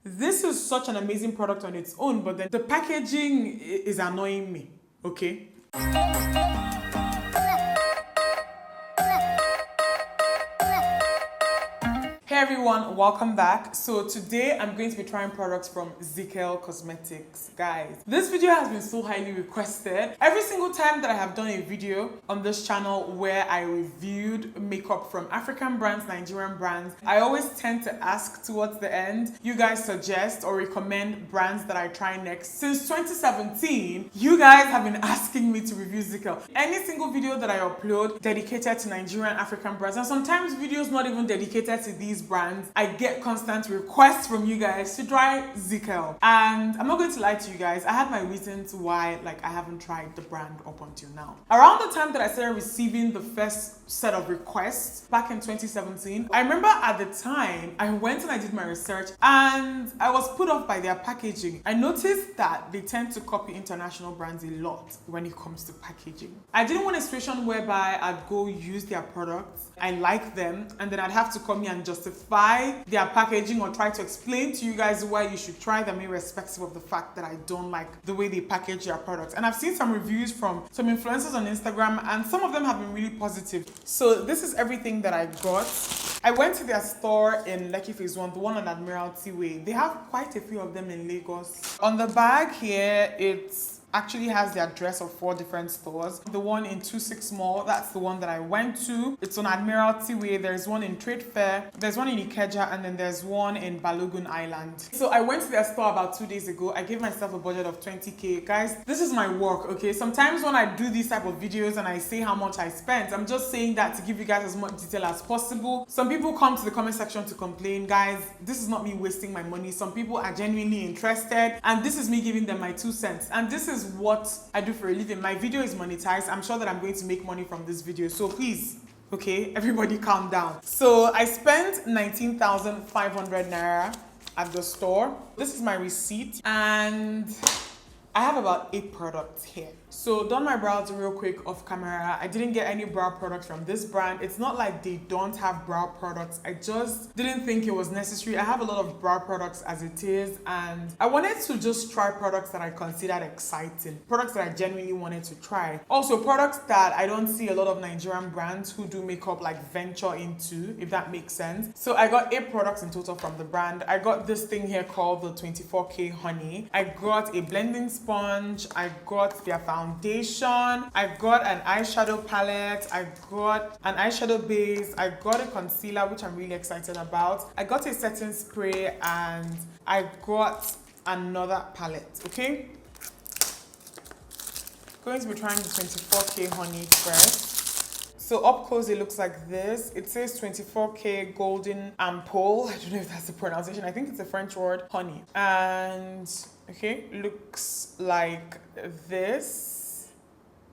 This is such an amazing product on its own, but then the packaging is annoying me, okay? Hey everyone, welcome back. So today I'm going to be trying products from Zikel Cosmetics. Guys, this video has been so highly requested. Every single time that I have done a video on this channel where I reviewed makeup from African brands, Nigerian brands, I always tend to ask towards the end, you guys suggest or recommend brands that I try next. Since 2017, you guys have been asking me to review Zikel. Any single video that I upload dedicated to Nigerian African brands, and sometimes videos not even dedicated to these brands, I get constant requests from you guys to try Zikel. And I'm not going to lie to you guys, I had my reasons why I haven't tried the brand up until now. Around the time that I started receiving the first set of requests back in 2017, I remember at the time I went and I did my research and I was put off by their packaging. I noticed that they tend to copy international brands a lot when it comes to packaging. I didn't want a situation whereby I'd go use their products, I like them, and then I'd have to come here and justify their packaging or try to explain to you guys why you should try them irrespective of the fact that I don't like the way they package their products. And I've seen some reviews from some influencers on Instagram and some of them have been really positive. So this is everything that I got. I went to their store in Lekki Phase 1, the one on Admiralty Way. They have quite a few of them in Lagos. On the bag here, it's actually has the address of 4 different stores. The one in 26 Mall, that's the one that I went to. It's on Admiralty Way. There's one in Trade Fair, there's one in Ikeja, and then there's one in Balogun Island. So I went to their store about 2 days ago. I gave myself a budget of 20k. Guys, this is my work, okay? Sometimes when I do these type of videos and I say how much I spent, I'm just saying that to give you guys as much detail as possible. Some people come to the comment section to complain. Guys, this is not me wasting my money. Some people are genuinely interested, and this is me giving them my 2 cents. And this is what I do for a living. My video is monetized. I'm sure that I'm going to make money from this video. So please, okay, everybody calm down. So I spent 19,500 naira at the store. This is my receipt and I have about 8 products here. So done my brows real quick off camera. I didn't get any brow products from this brand. It's not like they don't have brow products. I just didn't think it was necessary. I have a lot of brow products as it is, and I wanted to just try products that I considered exciting, products that I genuinely wanted to try. Also products that I don't see a lot of Nigerian brands who do makeup venture into, if that makes sense. So I got 8 products in total from the brand. I got this thing here called the 24K Honey. I got a blending sponge. I got their foundation. I got an eyeshadow palette. I got an eyeshadow base. I got a concealer, which I'm really excited about. I got a setting spray and I got another palette, okay? Going to be trying the 24K Honey first. So up close it looks like this. It says 24K Golden Ampoule. I don't know if that's the pronunciation. I think it's a French word, honey. And okay, looks like this.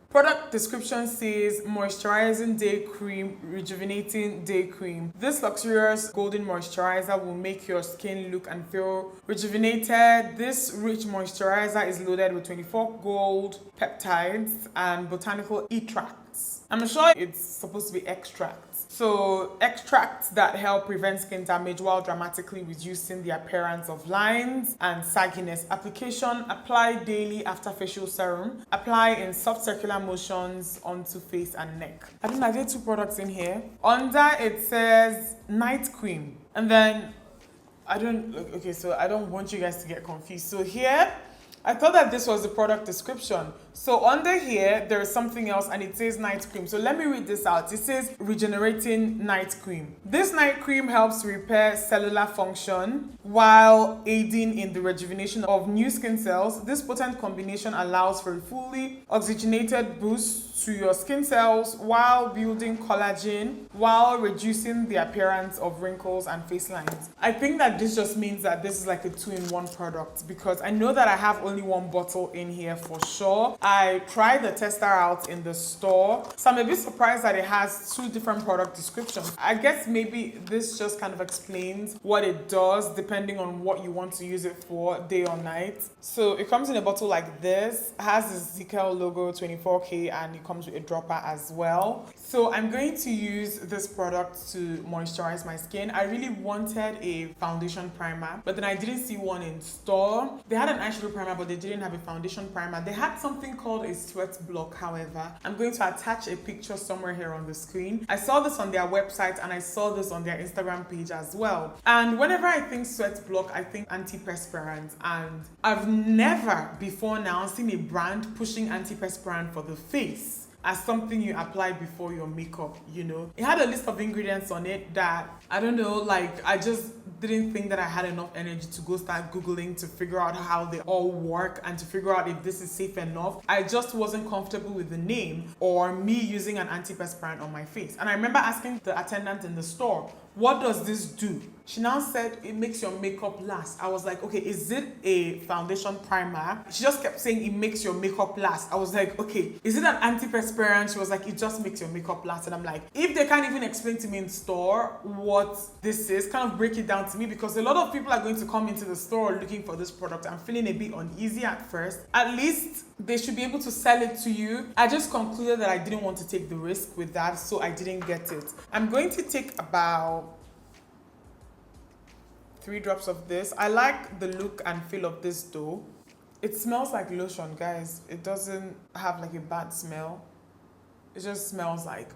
Product description says moisturizing day cream, rejuvenating day cream. This luxurious golden moisturizer will make your skin look and feel rejuvenated. This rich moisturizer is loaded with 24 gold peptides and botanical extracts. I'm sure it's supposed to be extracts. So extracts that help prevent skin damage while dramatically reducing the appearance of lines and sagginess. Application: apply daily after facial serum. Apply in soft circular motions onto face and neck. I don't know, I did 2 products in here. Under it says night cream. And then I don't want you guys to get confused. So here, I thought that this was the product description. So under here, there is something else and it says night cream. So let me read this out. It says regenerating night cream. This night cream helps repair cellular function while aiding in the rejuvenation of new skin cells. This potent combination allows for a fully oxygenated boost to your skin cells while building collagen, while reducing the appearance of wrinkles and face lines. I think that this just means that this is like a 2-in-1 product, because I know that I have only one bottle in here for sure. I tried the tester out in the store, so I'm a bit surprised that it has 2 different product descriptions. I guess maybe this just kind of explains what it does depending on what you want to use it for, day or night. So it comes in a bottle like this. It has the Zikel logo, 24K, and it comes with a dropper as well. So I'm going to use this product to moisturize my skin. I really wanted a foundation primer, but then I didn't see one in store. They had an eyeshadow primer, but they didn't have a foundation primer. They had something called a sweat block, however. I'm going to attach a picture somewhere here on the screen. I saw this on their website and I saw this on their Instagram page as well. And whenever I think sweat block, I think antiperspirant. And I've never before now seen a brand pushing antiperspirant for the face as something you apply before your makeup, you know. It had a list of ingredients on it that, I don't know, like, I just didn't think that I had enough energy to go start Googling to figure out how they all work and to figure out if this is safe enough. I just wasn't comfortable with the name or me using an antiperspirant on my face. And I remember asking the attendant in the store, what does this do? She now said it makes your makeup last. I was like, okay, is it a foundation primer? She just kept saying it makes your makeup last. I was like, okay, is it an antiperspirant? She was like, it just makes your makeup last. And I'm like, if they can't even explain to me in store what this is, kind of break it down to me, because a lot of people are going to come into the store looking for this product. I'm feeling a bit uneasy at first. At least they should be able to sell it to you. I just concluded that I didn't want to take the risk with that, so I didn't get it. I'm going to take about 3 drops of this. I like the look and feel of this though. It smells like lotion, guys. It doesn't have like a bad smell. It just smells like,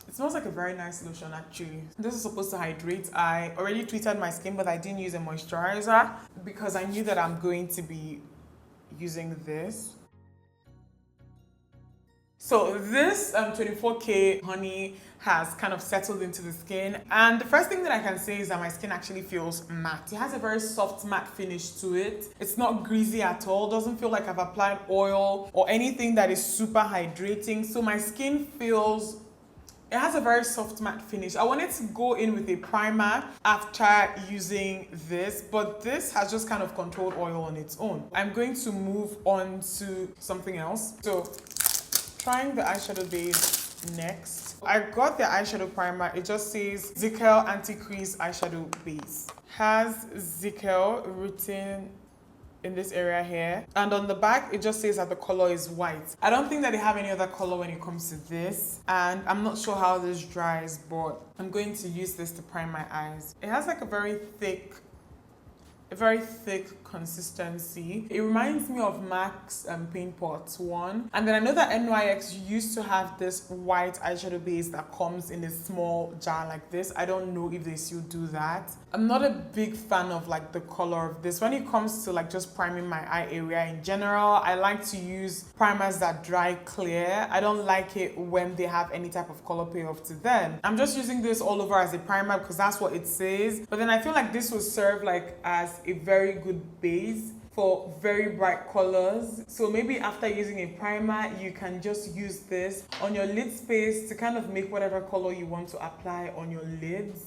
it smells like a very nice lotion actually. This is supposed to hydrate. I already treated my skin, but I didn't use a moisturizer because I knew that I'm going to be using this. So this 24K honey has kind of settled into the skin, and the first thing that I can say is that my skin actually feels matte. It has a very soft matte finish to it. It's not greasy at all. Doesn't feel like I've applied oil or anything that is super hydrating. So my skin feels, it has a very soft matte finish. I wanted to go in with a primer after using this, but this has just kind of controlled oil on its own. I'm going to move on to something else. So trying the eyeshadow base next. I got the eyeshadow primer. It just says Zikel Anti-Crease Eyeshadow Base. Has Zikel written in this area here, and on the back it just says that the color is white. I don't think that they have any other color when it comes to this, and I'm not sure how this dries, but I'm going to use this to prime my eyes. It has like a very thick consistency. It reminds me of MAC's Paint Pot 1. And then I know that NYX used to have this white eyeshadow base that comes in a small jar like this. I don't know if they still do that. I'm not a big fan of like the color of this. When it comes to like just priming my eye area in general, I like to use primers that dry clear. I don't like it when they have any type of color payoff to them. I'm just using this all over as a primer because that's what it says. But then I feel like this will serve like as a very good base for very bright colors. So maybe after using a primer, you can just use this on your lid space to kind of make whatever color you want to apply on your lids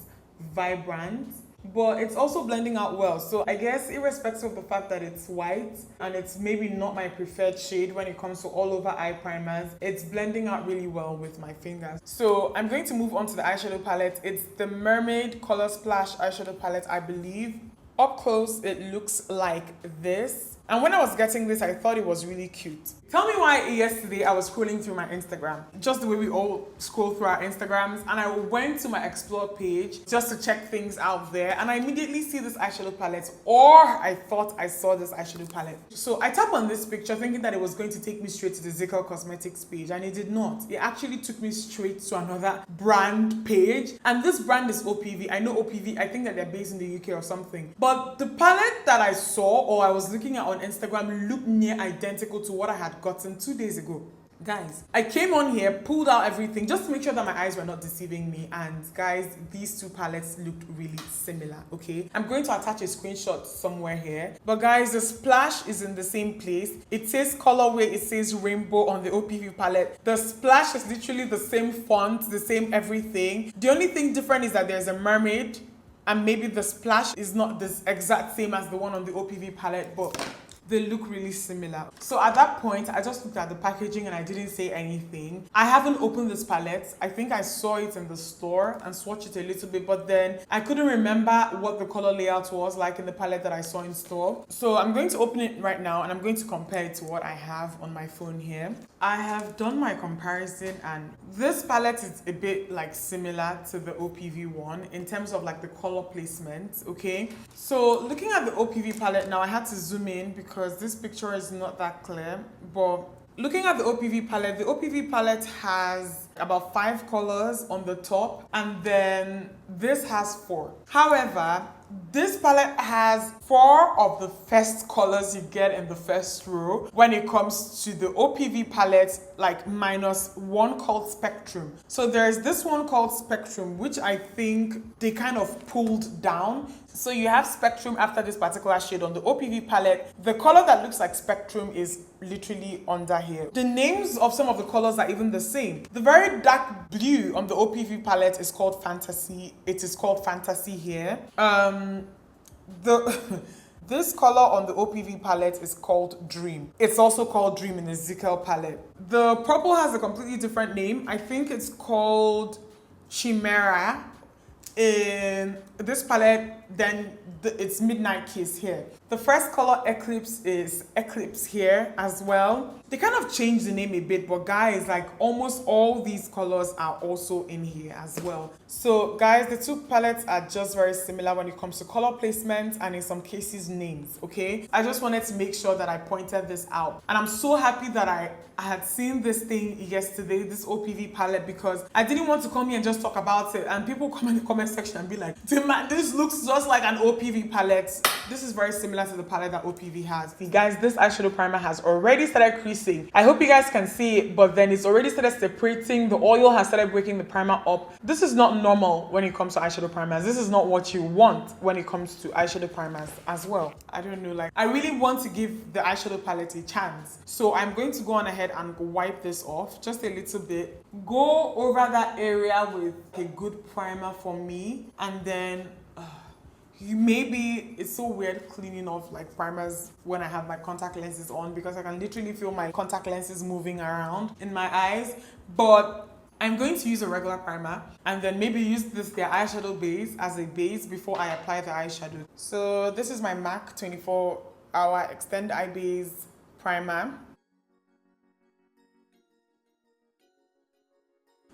vibrant. But it's also blending out well. So I guess irrespective of the fact that it's white and it's maybe not my preferred shade when it comes to all over eye primers, it's blending out really well with my fingers. So I'm going to move on to the eyeshadow palette. It's the Mermaid Color Splash eyeshadow palette, I believe. Up close, it looks like this. And when I was getting this, I thought it was really cute. Tell me why yesterday I was scrolling through my Instagram, just the way we all scroll through our Instagrams, and I went to my explore page just to check things out there, and I immediately see this eyeshadow palette, or I thought I saw this eyeshadow palette. So I tap on this picture thinking that it was going to take me straight to the Zikel Cosmetics page, and it did not. It actually took me straight to another brand page, and this brand is OPV. I know OPV, I think that they're based in the UK or something. But the palette that I saw or I was looking at on Instagram looked near identical to what I had gotten 2 days ago. Guys, I came on here, pulled out everything just to make sure that my eyes were not deceiving me, and guys, these 2 palettes looked really similar. Okay, I'm going to attach a screenshot somewhere here, but guys, the splash is in the same place. It says colorway, it says rainbow on the OPV palette. The splash is literally the same font, the same everything. The only thing different is that there's a mermaid, and maybe the splash is not this exact same as the one on the OPV palette, but they look really similar. So at that point, I just looked at the packaging and I didn't say anything. I haven't opened this palette. I think I saw it in the store and swatched it a little bit, but then I couldn't remember what the color layout was like in the palette that I saw in store. So I'm going to open it right now and I'm going to compare it to what I have on my phone here. I have done my comparison and this palette is a bit like similar to the OPV one in terms of like the color placement, okay? So looking at the OPV palette now, I had to zoom in because this picture is not that clear, but looking at the OPV palette has about 5 colors on the top and then this has 4. However, this palette has 4 of the first colors you get in the first row when it comes to the OPV palette, like minus one called Spectrum. So there's this one called Spectrum, which I think they kind of pulled down. So you have Spectrum after this particular shade on the OPV palette. The color that looks like Spectrum is literally under here. The names of some of the colors are even the same. The very dark blue on the OPV palette is called Fantasy. It is called Fantasy here. This color on the OPV palette is called Dream. It's also called Dream in the Zikel palette. The purple has a completely different name. I think it's called Chimera in this palette. Then it's Midnight Kiss here. The first color Eclipse is Eclipse here as well. They kind of changed the name a bit, but guys, like almost all these colors are also in here as well. So guys, the two palettes are just very similar when it comes to color placement and in some cases names, okay? I just wanted to make sure that I pointed this out. And I'm so happy that I had seen this thing yesterday, this OPV palette, because I didn't want to come here and just talk about it and people come in the comment section and be like, Dimma, this looks just like an OPV palette. This is very similar to the palette that OPV has. See guys, this eyeshadow primer has already started creasing. I hope you guys can see it, but then it's already started separating. The oil has started breaking the primer up. This is not normal when it comes to eyeshadow primers. This is not what you want when it comes to eyeshadow primers as well. I don't know, like I really want to give the eyeshadow palette a chance. So I'm going to go on ahead and wipe this off just a little bit. Go over that area with a good primer for me, and then maybe it's so weird cleaning off like primers when I have my contact lenses on because I can literally feel my contact lenses moving around in my eyes. But I'm going to use a regular primer and then maybe use their eyeshadow base as a base before I apply the eyeshadow. So this is my MAC 24-hour Extend Eye Base Primer.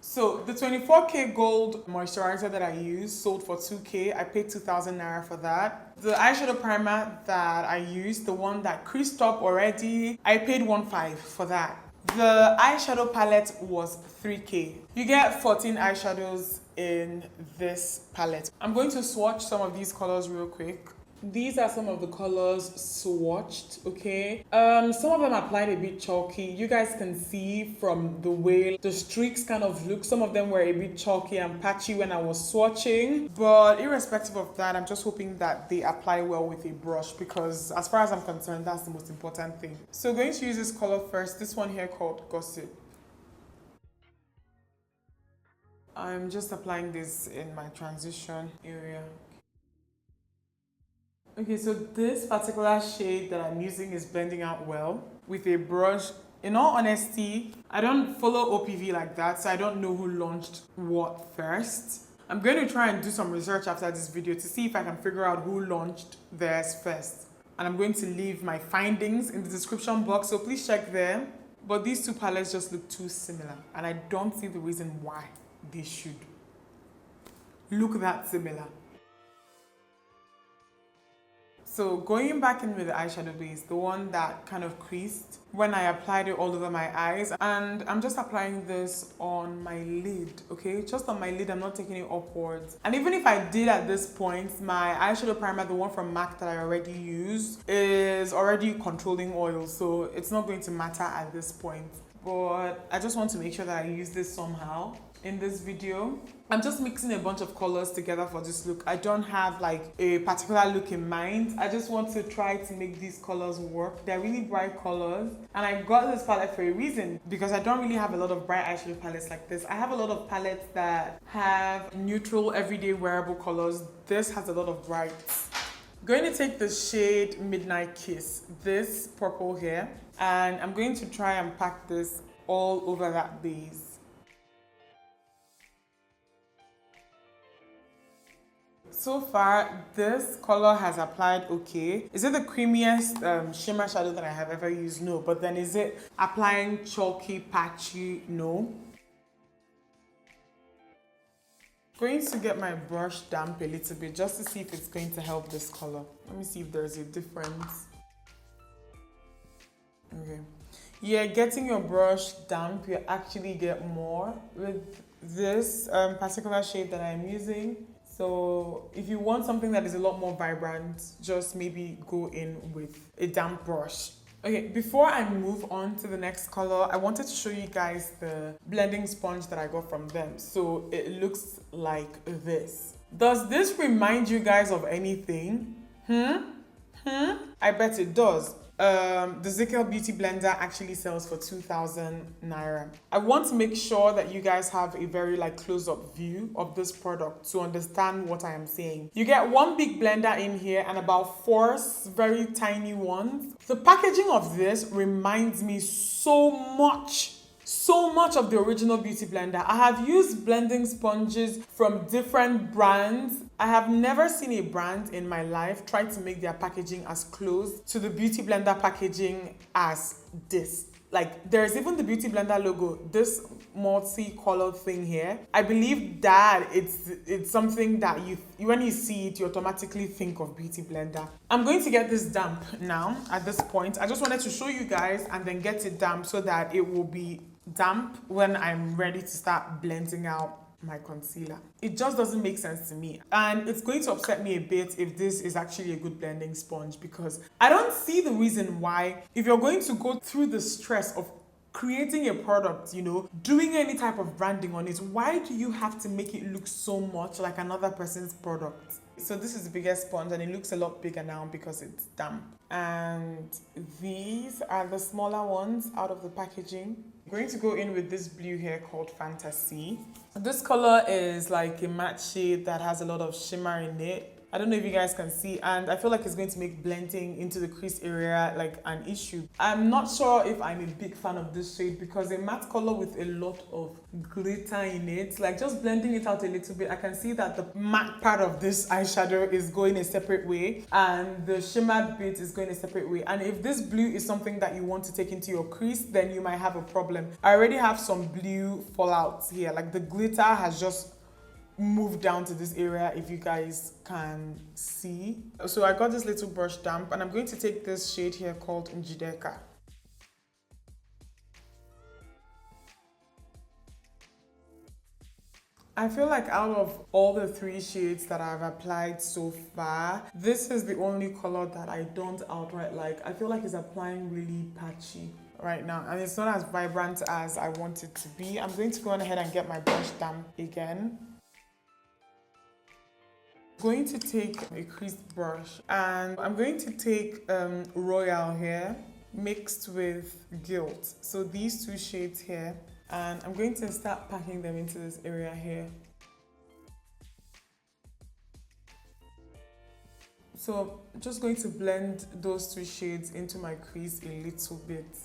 So the 24K gold moisturizer that I use sold for 2K. I paid 2,000 naira for that. The eyeshadow primer that I used, the one that creased up already, I paid 1.5 for that. The eyeshadow palette was 3K. You get 14 eyeshadows in this palette. I'm going to swatch some of these colors real quick. These are some of the colors swatched, okay? Some of them applied a bit chalky. You guys can see from the way the streaks kind of look. Some of them were a bit chalky and patchy when I was swatching. But irrespective of that, I'm just hoping that they apply well with a brush because as far as I'm concerned, that's the most important thing. So going to use this color first. This one here called Gossip. I'm just applying this in my transition area. Okay, so this particular shade that I'm using is blending out well with a brush. In all honesty, I don't follow OPV like that, so I don't know who launched what first. I'm going to try and do some research after this video to see if I can figure out who launched theirs first. And I'm going to leave my findings in the description box, so please check there. But these two palettes just look too similar, and I don't see the reason why they should look that similar. So going back in with the eyeshadow base, the one that kind of creased when I applied it all over my eyes, and I'm just applying this on my lid, okay? Just on my lid, I'm not taking it upwards. And even if I did at this point, my eyeshadow primer, the one from MAC that I already used, is already controlling oil, so it's not going to matter at this point. But I just want to make sure that I use this somehow in this video. I'm just mixing a bunch of colors together for this look. I don't have like a particular look in mind. I just want to try to make these colors work. They're really bright colors, and I got this palette for a reason because I don't really have a lot of bright eyeshadow palettes like this. I have a lot of palettes that have neutral, everyday wearable colors. This has a lot of brights. Going to take the shade Midnight Kiss, this purple here, and I'm going to try and pack this all over that base. So far, this color has applied okay. Is it the creamiest shimmer shadow that I have ever used? No. But then is it applying chalky, patchy? No. Going to get my brush damp a little bit just to see if it's going to help this color. Let me see if there's a difference. Okay. Yeah, getting your brush damp, you actually get more with this particular shade that I'm using. So if you want something that is a lot more vibrant, just maybe go in with a damp brush. Okay, before I move on to the next color, I wanted to show you guys the blending sponge that I got from them. So it looks like this. Does this remind you guys of anything? I bet it does. The Zikel Beauty Blender actually sells for 2,000 Naira. I want to make sure that you guys have a very close-up view of this product to understand what I am saying. You get one big blender in here and about 4 very tiny ones. The packaging of this reminds me so much of the original Beauty Blender. I have used blending sponges from different brands. I have never seen a brand in my life try to make their packaging as close to the Beauty Blender packaging as this. There's even the Beauty Blender logo, this multi-colored thing here. I believe that it's something that when you see it, you automatically think of Beauty Blender. I'm going to get this damp now at this point. I just wanted to show you guys and then get it damp so that it will be damp when I'm ready to start blending out my concealer. It just doesn't make sense to me, and it's going to upset me a bit if this is actually a good blending sponge, because I don't see the reason why, if you're going to go through the stress of creating a product, doing any type of branding on it, why do you have to make it look so much like another person's product? So this is the biggest sponge and it looks a lot bigger now because it's damp. And these are the smaller ones out of the packaging. I'm going to go in with this blue here called Fantasy. This color is like a matte shade that has a lot of shimmer in it. I don't know if you guys can see, and I feel like it's going to make blending into the crease area an issue. I'm not sure if I'm a big fan of this shade because a matte color with a lot of glitter in it, just blending it out a little bit, I can see that the matte part of this eyeshadow is going a separate way and the shimmer bit is going a separate way. And if this blue is something that you want to take into your crease, then you might have a problem. I already have some blue fallouts here, the glitter has just move down to this area, if you guys can see. So I got this little brush damp and I'm going to take this shade here called Njideka. I feel like out of all the 3 shades that I've applied so far, this is the only color that I don't outright like. I feel like it's applying really patchy right now and it's not as vibrant as I want it to be. I'm going to go on ahead and get my brush damp again. Going to take a creased brush and I'm going to take Royal here mixed with Gilt. So these 2 shades here, and I'm going to start packing them into this area here. So I'm just going to blend those 2 shades into my crease a little bit.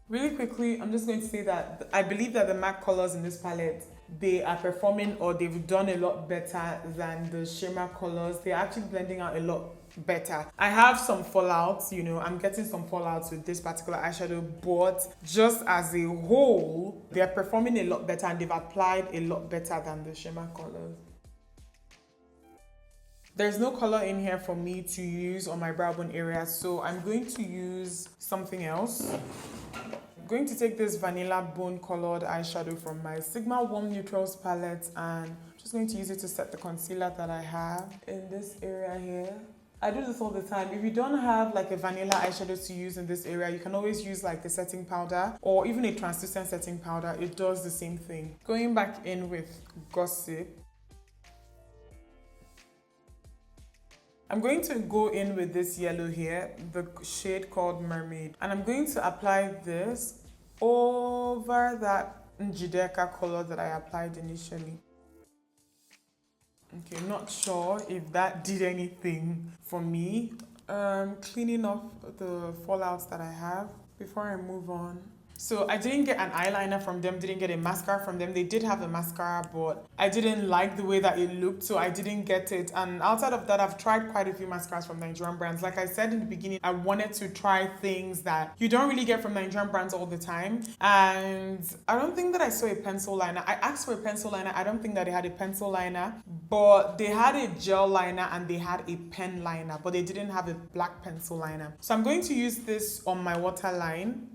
Really quickly, I'm just going to say that I believe that the MAC colors in this palette, they are performing, or they've done a lot better than the shimmer colors. They're actually blending out a lot better. I have some fallouts, I'm getting some fallouts with this particular eyeshadow, but just as a whole, they're performing a lot better and they've applied a lot better than the shimmer colors. There's no color in here for me to use on my brow bone area, so I'm going to use something else. I'm going to take this vanilla bone colored eyeshadow from my Sigma Warm Neutrals palette and I'm just going to use it to set the concealer that I have in this area here. I do this all the time. If you don't have a vanilla eyeshadow to use in this area, you can always use the setting powder or even a translucent setting powder. It does the same thing. Going back in with Gossip. I'm going to go in with this yellow here, the shade called Mermaid. And I'm going to apply this over that Njideka color that I applied initially. Okay, not sure if that did anything for me. Cleaning up the fallouts that I have before I move on. So I didn't get an eyeliner from them, didn't get a mascara from them. They did have a mascara, but I didn't like the way that it looked, so I didn't get it. And outside of that, I've tried quite a few mascaras from Nigerian brands. Like I said in the beginning, I wanted to try things that you don't really get from Nigerian brands all the time. And I don't think that I saw a pencil liner. I asked for a pencil liner. I don't think that they had a pencil liner, but they had a gel liner and they had a pen liner, but they didn't have a black pencil liner. So I'm going to use this on my waterline.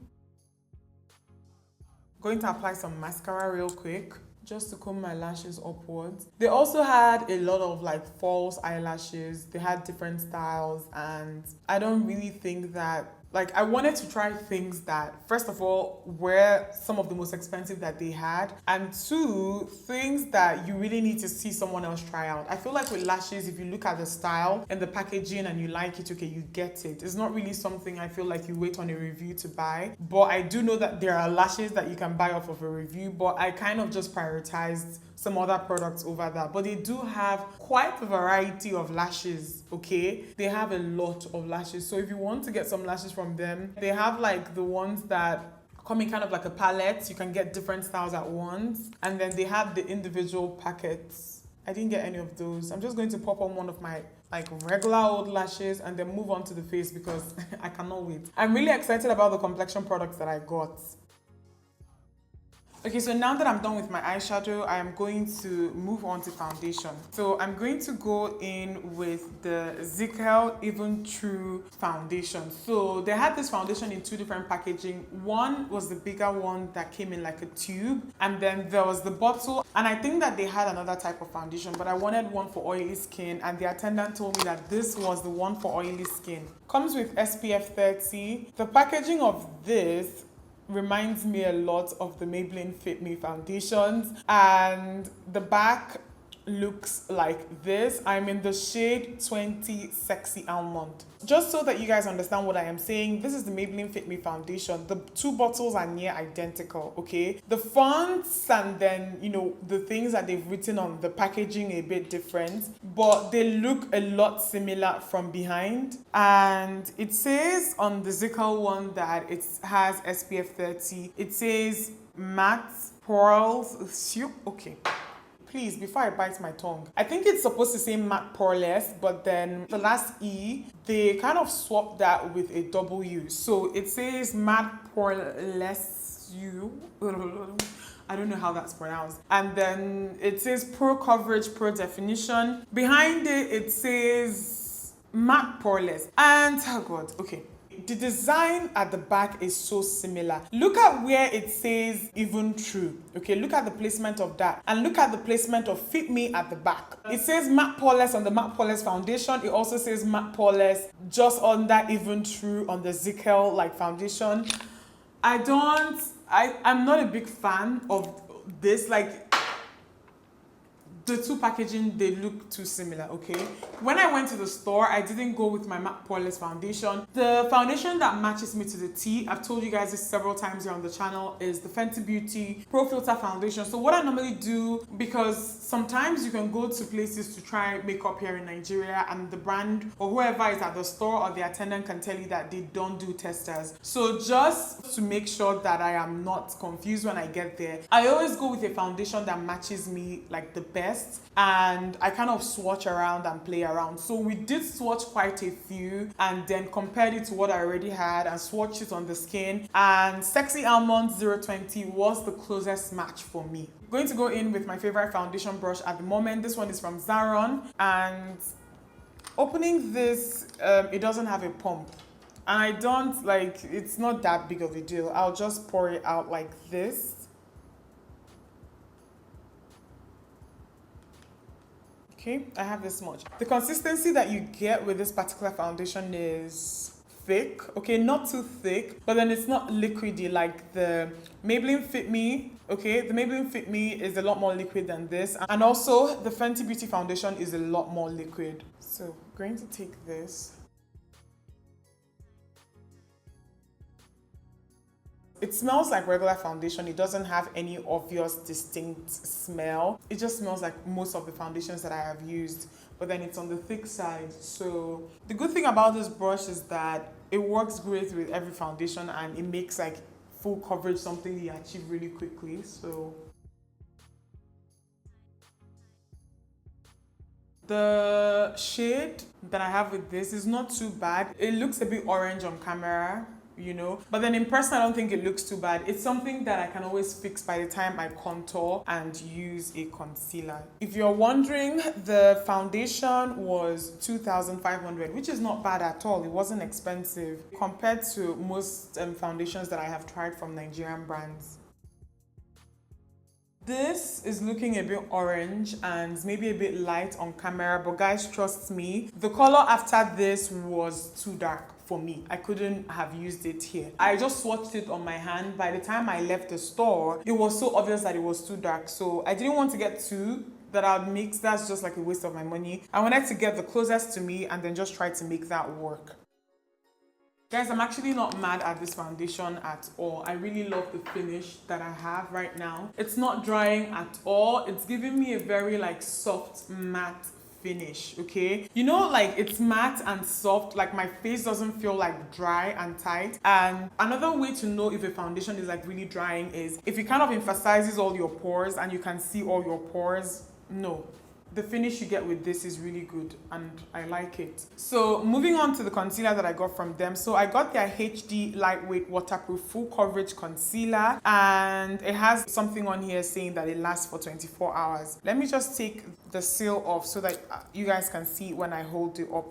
Going to apply some mascara real quick just to comb my lashes upwards. They also had a lot of like false eyelashes. They had different styles, and I don't really think that, like, I wanted to try things that, first of all, were some of the most expensive that they had, and two, things that you really need to see someone else try out. I feel like with lashes, if you look at the style and the packaging and you like it, okay, you get it. It's not really something I feel like you wait on a review to buy, but I do know that there are lashes that you can buy off of a review, but I kind of just prioritized some other products over that. But they do have quite a variety of lashes, okay? They have a lot of lashes. So if you want to get some lashes from them, they have like the ones that come in kind of like a palette. You can get different styles at once. And then they have the individual packets. I didn't get any of those. I'm just going to pop on one of my like regular old lashes and then move on to the face because I cannot wait. I'm really excited about the complexion products that I got. Okay, so now that I'm done with my eyeshadow, I am going to move on to foundation. So I'm going to go in with the Zikel Even True foundation. So they had this foundation in two different packaging. One was the bigger one that came in like a tube, and then there was the bottle. And I think that they had another type of foundation, but I wanted one for oily skin, and the attendant told me that this was the one for oily skin. Comes with SPF 30. The packaging of this reminds me a lot of the Maybelline Fit Me foundations, and the back looks like this. I'm in the shade 20 Sexy Almond. Just so that you guys understand what I am saying, this is the Maybelline Fit Me foundation. The two bottles are near identical, okay? The fonts and then, you know, the things that they've written on the packaging are a bit different, but they look a lot similar from behind. And it says on the Zikel one that it has SPF 30. It says matte pearls. Okay. Please, before I bite my tongue, I think it's supposed to say matte poreless, but then the last E, they kind of swapped that with a W. So it says matte poreless U. I don't know how that's pronounced. And then it says pro coverage, pro definition. Behind it, it says matte poreless. And, oh God, okay. The design at the back is so similar. Look at where it says Even True. Okay, look at the placement of that. And look at the placement of Fit Me at the back. It says matte poreless on the matte poreless foundation. It also says matte poreless just on that Even True on the Zikel like foundation. I'm not a big fan of this. Like, the two packaging, they look too similar, okay? When I went to the store, I didn't go with my matte poreless foundation. The foundation that matches me to the T, I've told you guys this several times here on the channel, is the Fenty Beauty Pro Filter foundation. So what I normally do, because sometimes you can go to places to try makeup here in Nigeria and the brand or whoever is at the store or the attendant can tell you that they don't do testers. So just to make sure that I am not confused when I get there, I always go with a foundation that matches me like the best. And I kind of swatch around and play around. So we did swatch quite a few and then compared it to what I already had and swatched it on the skin. And Sexy Almond 020 was the closest match for me. I'm going to go in with my favorite foundation brush at the moment. This one is from Zaron. And opening this, it doesn't have a pump. And I don't like, it's not that big of a deal. I'll just pour it out like this. Okay, I have this much. The consistency that you get with this particular foundation is thick, okay, not too thick, but then it's not liquidy like the Maybelline Fit Me, okay? The Maybelline Fit Me is a lot more liquid than this, and also the Fenty Beauty foundation is a lot more liquid. So I'm going to take this. It smells like regular foundation. It doesn't have any obvious distinct smell. It just smells like most of the foundations that I have used, but then it's on the thick side. So the good thing about this brush is that it works great with every foundation, and it makes like full coverage something you achieve really quickly. So the shade that I have with this is not too bad. It looks a bit orange on camera, you know, but then in person I don't think it looks too bad. It's something that I can always fix by the time I contour and use a concealer. If you're wondering, the foundation was 2,500, which is not bad at all. It wasn't expensive compared to most foundations that I have tried from Nigerian brands. This is looking a bit orange and maybe a bit light on camera, but guys, trust me, the color after this was too dark for me. I couldn't have used it here. I just swatched it on my hand. By the time I left the store, it was so obvious that it was too dark. So I didn't want to get two that I'd mix. That's just like a waste of my money. I wanted to get the closest to me and then just try to make that work. Guys, I'm actually not mad at this foundation at all. I really love the finish that I have right now. It's not drying at all. It's giving me a very like soft matte finish, okay? You know, like it's matte and soft, like my face doesn't feel like dry and tight. And another way to know if a foundation is like really drying is if it kind of emphasizes all your pores and you can see all your pores. No. The finish you get with this is really good and I like it. So moving on to the concealer that I got from them. So I got their HD lightweight waterproof full coverage concealer, and it has something on here saying that it lasts for 24 hours. Let me just take the seal off so that you guys can see when I hold it up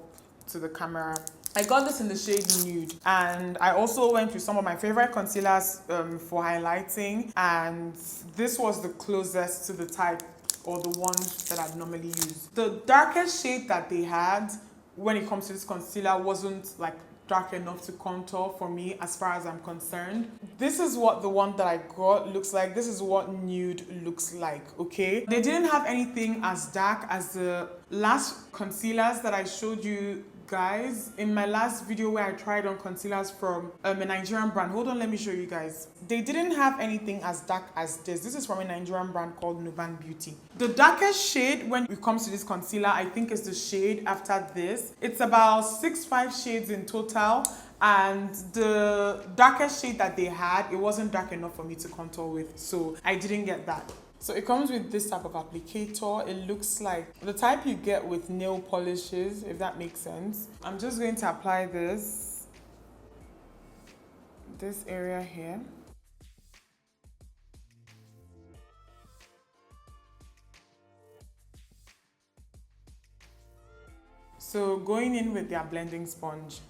to the camera. I got this in the shade Nude, and I also went through some of my favorite concealers for highlighting, and this was the closest to the type or the ones that I'd normally use. The darkest shade that they had when it comes to this concealer wasn't like dark enough to contour for me as far as I'm concerned. This is what the one that I got looks like. This is what Nude looks like, okay? They didn't have anything as dark as the last concealers that I showed you guys in my last video where I tried on concealers from a Nigerian brand. Hold on, let me show you guys. They didn't have anything as dark as this. This is from a Nigerian brand called Nuban Beauty. The darkest shade when it comes to this concealer, I think, is the shade after this. It's about 6-5 shades in total, and the darkest shade that they had, it wasn't dark enough for me to contour with, so I didn't get that. So it comes with this type of applicator. It looks like the type you get with nail polishes, if that makes sense. I'm just going to apply this area here. So going in with their blending sponge.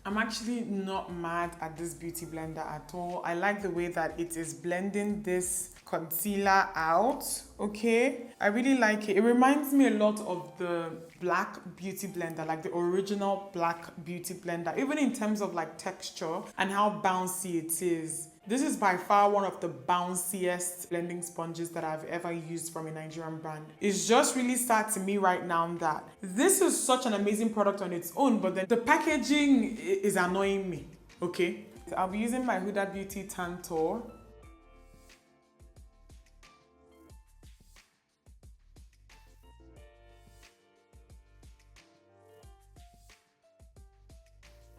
I'm actually not mad at this beauty blender at all. I like the way that it is blending this concealer out, okay? I really like it. It reminds me a lot of the black beauty blender, like the original black beauty blender, even in terms of like texture and how bouncy it is. This is by far one of the bounciest blending sponges that I've ever used from a Nigerian brand. It's just really sad to me right now that this is such an amazing product on its own, but then the packaging is annoying me, okay? I'll be using my Huda Beauty Tantor.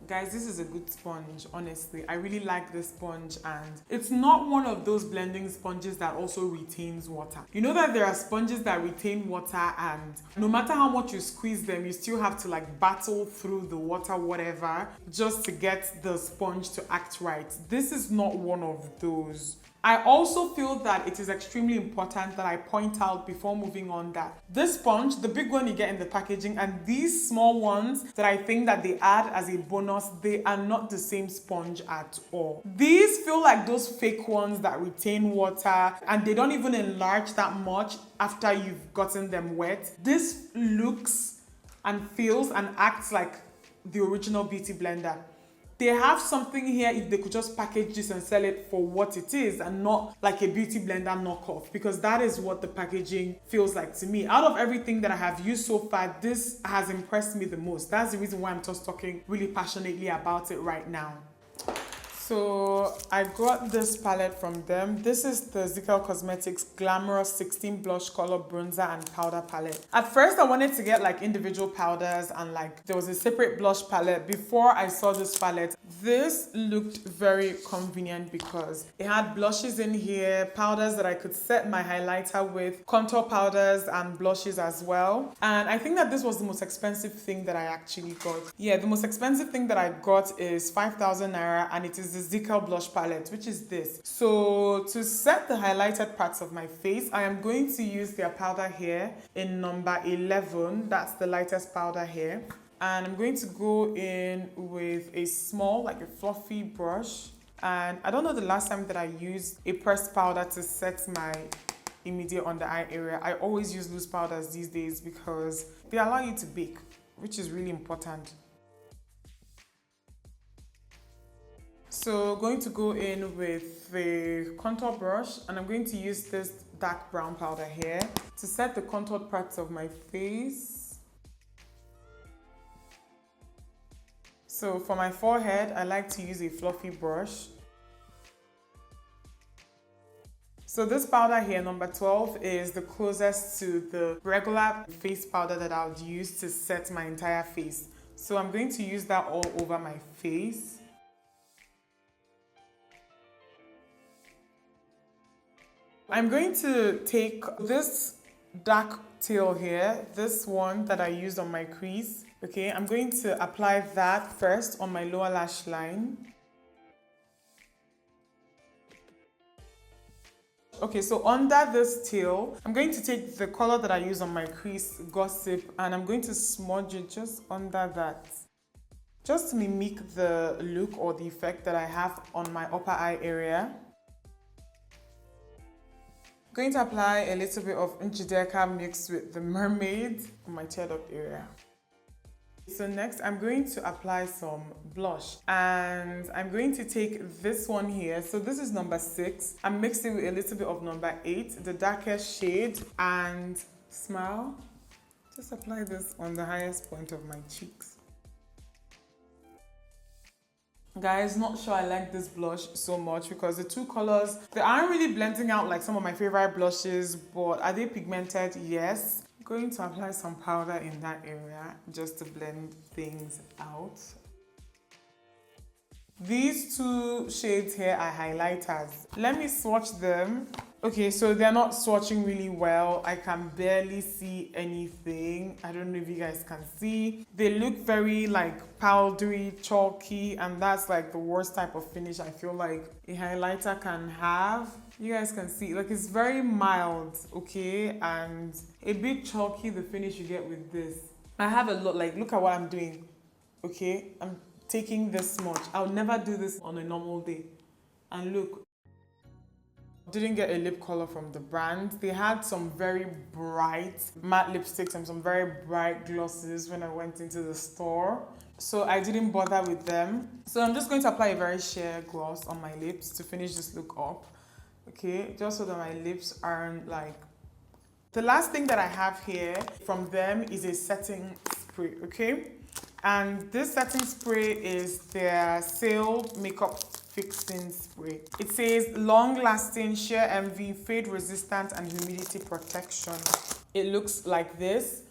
Guys, this is a good sponge, honestly. I really like this sponge, and it's not one of those blending sponges that also retains water. You know that there are sponges that retain water, and no matter how much you squeeze them, you still have to like battle through the water, whatever, just to get the sponge to act right. This is not one of those. I also feel that it is extremely important that I point out before moving on that this sponge, the big one you get in the packaging, and these small ones that I think that they add as a bonus, they are not the same sponge at all. These feel like those fake ones that retain water, and they don't even enlarge that much after you've gotten them wet. This looks and feels and acts like the original beauty blender. they have something here if they could just package this and sell it for what it is and not like a beauty blender knockoff, because that is what the packaging feels like to me. Out of everything that I have used so far, this has impressed me the most. That's the reason why I'm just talking really passionately about it right now. So I got this palette from them. This is the Zikel Cosmetics Glamorous 16 Blush Color Bronzer and Powder Palette. At first I wanted to get like individual powders and like there was a separate blush palette. Before I saw this palette, this looked very convenient because it had blushes in here, powders that I could set my highlighter with, contour powders and blushes as well. And I think that this was the most expensive thing that I actually got. Yeah, the most expensive thing that I got is 5,000 Naira, and it is the Zikel blush palette, which is this. So to set the highlighted parts of my face, I am going to use their powder here in number 11. That's the lightest powder here. And I'm going to go in with a small, like a fluffy brush. And I don't know the last time that I used a pressed powder to set my immediate under eye area. I always use loose powders these days because they allow you to bake, which is really important. So going to go in with the contour brush, and I'm going to use this dark brown powder here to set the contoured parts of my face. So for my forehead, I like to use a fluffy brush. So this powder here, number 12, is the closest to the regular face powder that I would use to set my entire face. So I'm going to use that all over my face. I'm going to take this dark tail here, this one that I used on my crease. Okay, I'm going to apply that first on my lower lash line. Okay, so under this tail, I'm going to take the color that I use on my crease, Gossip, and I'm going to smudge it just under that. Just to mimic the look or the effect that I have on my upper eye area. I'm going to apply a little bit of Njideka mixed with the Mermaid on my tear duct area. So next I'm going to apply some blush, and I'm going to take this one here. So this is number 6. I'm mixing with a little bit of number 8, the darkest shade, and smile. Just apply this on the highest point of my cheeks. Guys, not sure I like this blush so much because the two colors, they aren't really blending out like some of my favorite blushes, but are they pigmented? Yes. I'm going to apply some powder in that area just to blend things out. These two shades here are highlighters. Let me swatch them. Okay, so they're not swatching really well. I can barely see anything. I don't know if you guys can see. They look very like powdery, chalky, and that's like the worst type of finish I feel like a highlighter can have. You guys can see, like it's very mild, okay, and a bit chalky the finish you get with this. I have a lot, like look at what I'm doing, okay? I'm taking this much. I'll never do this on a normal day. And look, didn't get a lip color from the brand. They had some very bright matte lipsticks and some very bright glosses when I went into the store. So I didn't bother with them. So I'm just going to apply a very sheer gloss on my lips to finish this look up. Okay, just so that my lips aren't like... The last thing that I have here from them is a setting spray, okay? And this setting spray is their Sale Makeup Fixing Spray. It says long-lasting, sheer envy, fade resistant, and humidity protection. It looks like this.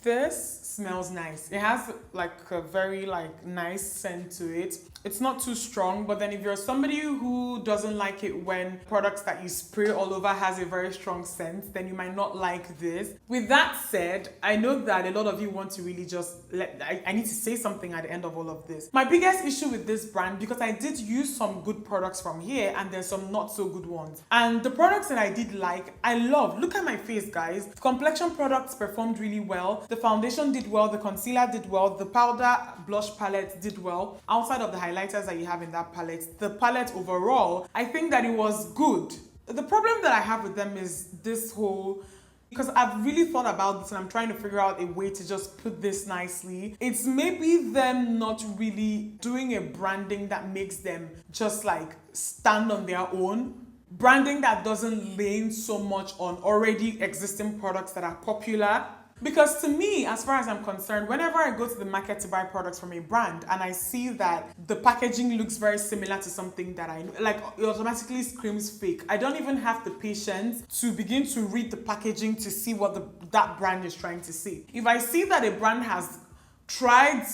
This smells nice. It has like a very like nice scent to it. It's not too strong, but then if you're somebody who doesn't like it when products that you spray all over has a very strong scent, then you might not like this. With that said, I know that a lot of you want to really just I need to say something at the end of all of this. My biggest issue with this brand, because I did use some good products from here and there's some not so good ones. And the products that I did like, I love. Look at my face, guys. The complexion products performed really well. The foundation did well. The concealer did well. The powder blush palette did well. Outside of the highlighters that you have in that palette, the palette overall, I think that it was good. The problem that I have with them is this whole because I've really thought about this and I'm trying to figure out a way to just put this nicely. It's maybe them not really doing a branding that makes them just like stand on their own. Branding that doesn't lean so much on already existing products that are popular. Because to me, as far as I'm concerned, whenever I go to the market to buy products from a brand and I see that the packaging looks very similar to something that I know, like it automatically screams fake. I don't even have the patience to begin to read the packaging to see what that brand is trying to say. If I see that a brand has tried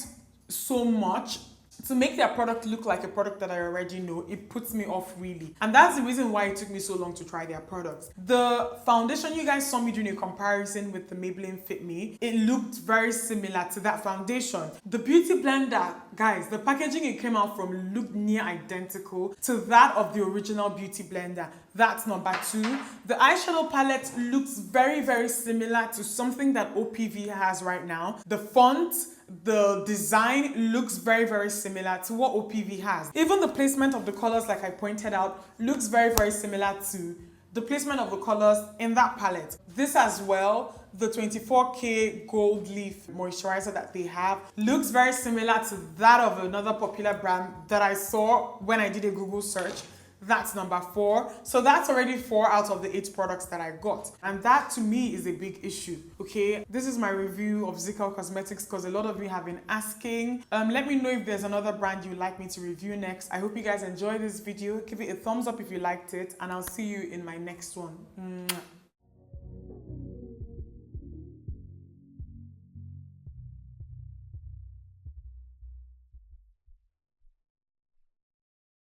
so much to make their product look like a product that I already know, it puts me off really. And that's the reason why it took me so long to try their products. The foundation you guys saw me doing a comparison with the Maybelline Fit Me, it looked very similar to that foundation. The beauty blender, guys, the packaging it came out from looked near identical to that of the original beauty blender. That's number 2. The eyeshadow palette looks very, very similar to something that OPV has right now. The font, the design looks very, very similar to what OPV has. Even the placement of the colors, like I pointed out, looks very, very similar to the placement of the colors in that palette. This as well, the 24K Gold Leaf moisturizer that they have looks very similar to that of another popular brand that I saw when I did a Google search. That's number 4. So that's already 4 out of the 8 products that I got. And that to me is a big issue, okay? This is my review of Zikel Cosmetics because a lot of you have been asking. Let me know if there's another brand you'd like me to review next. I hope you guys enjoyed this video. Give it a thumbs up if you liked it and I'll see you in my next one.